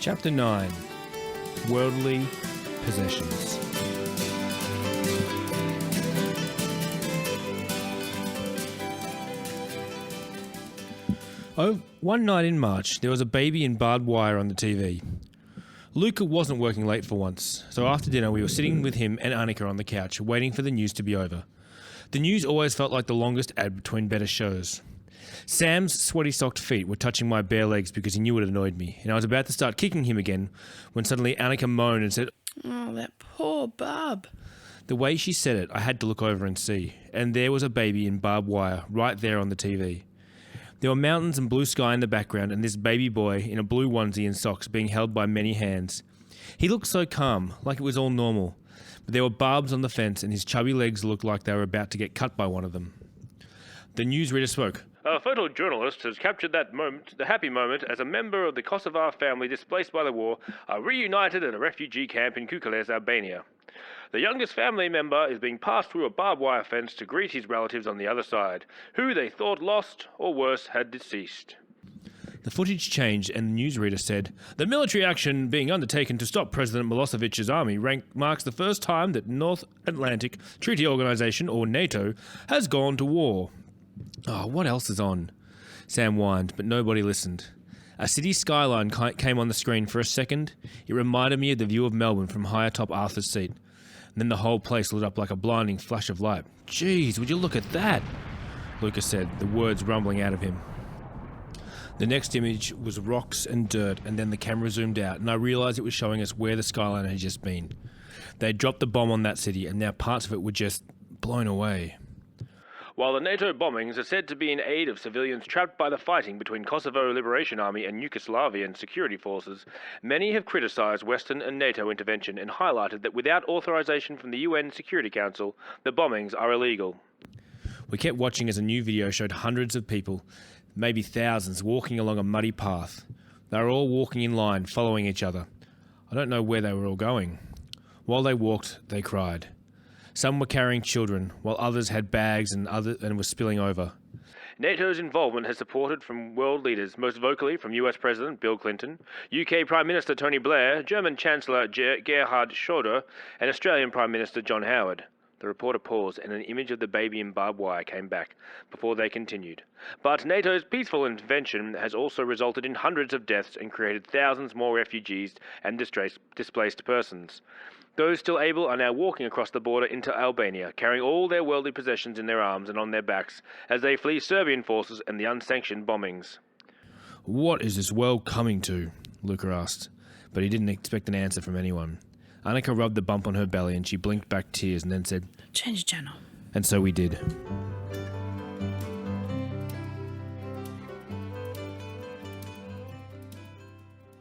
Chapter 9. Worldly Possessions. One night in March, there was a baby in barbed wire on the TV. Luca wasn't working late for once, so after dinner we were sitting with him and Annika on the couch, waiting for the news to be over. The news always felt like the longest ad between better shows. Sam's sweaty-socked feet were touching my bare legs because he knew it annoyed me, and I was about to start kicking him again when suddenly Annika moaned and said, "Oh, that poor bub." The way she said it, I had to look over and see, and there was a baby in barbed wire right there on the TV. There were mountains and blue sky in the background, and this baby boy in a blue onesie and socks being held by many hands. He looked so calm, like it was all normal, but there were barbs on the fence and his chubby legs looked like they were about to get cut by one of them. The newsreader spoke. A photojournalist has captured that moment, the happy moment, as a member of the Kosovar family displaced by the war are reunited at a refugee camp in Kukules, Albania. The youngest family member is being passed through a barbed wire fence to greet his relatives on the other side, who they thought lost, or worse, had deceased. The footage changed and the newsreader said, "The military action being undertaken to stop President Milosevic's army marks the first time that North Atlantic Treaty Organization, or NATO, has gone to war." Oh, what else is on? Sam whined, but nobody listened. A city skyline came on the screen for a second. It reminded me of the view of Melbourne from high atop Arthur's Seat. And then the whole place lit up like a blinding flash of light. "Geez, would you look at that?" Lucas said, the words rumbling out of him. The next image was rocks and dirt, and then the camera zoomed out, and I realised it was showing us where the skyline had just been. They had dropped the bomb on that city, and now parts of it were just blown away. While the NATO bombings are said to be in aid of civilians trapped by the fighting between Kosovo Liberation Army and Yugoslavian security forces, many have criticised Western and NATO intervention and highlighted that without authorisation from the UN Security Council, the bombings are illegal. We kept watching as a new video showed hundreds of people, maybe thousands, walking along a muddy path. They were all walking in line, following each other. I don't know where they were all going. While they walked, they cried. Some were carrying children, while others had bags and were spilling over. NATO's involvement has supported from world leaders, most vocally from US President Bill Clinton, UK Prime Minister Tony Blair, German Chancellor Gerhard Schröder, and Australian Prime Minister John Howard. The reporter paused and an image of the baby in barbed wire came back before they continued. But NATO's peaceful intervention has also resulted in hundreds of deaths and created thousands more refugees and displaced persons. Those still able are now walking across the border into Albania, carrying all their worldly possessions in their arms and on their backs as they flee Serbian forces and the unsanctioned bombings. "What is this world coming to?" Luca asked, but he didn't expect an answer from anyone. Annika rubbed the bump on her belly and she blinked back tears and then said, "Change channel." And so we did.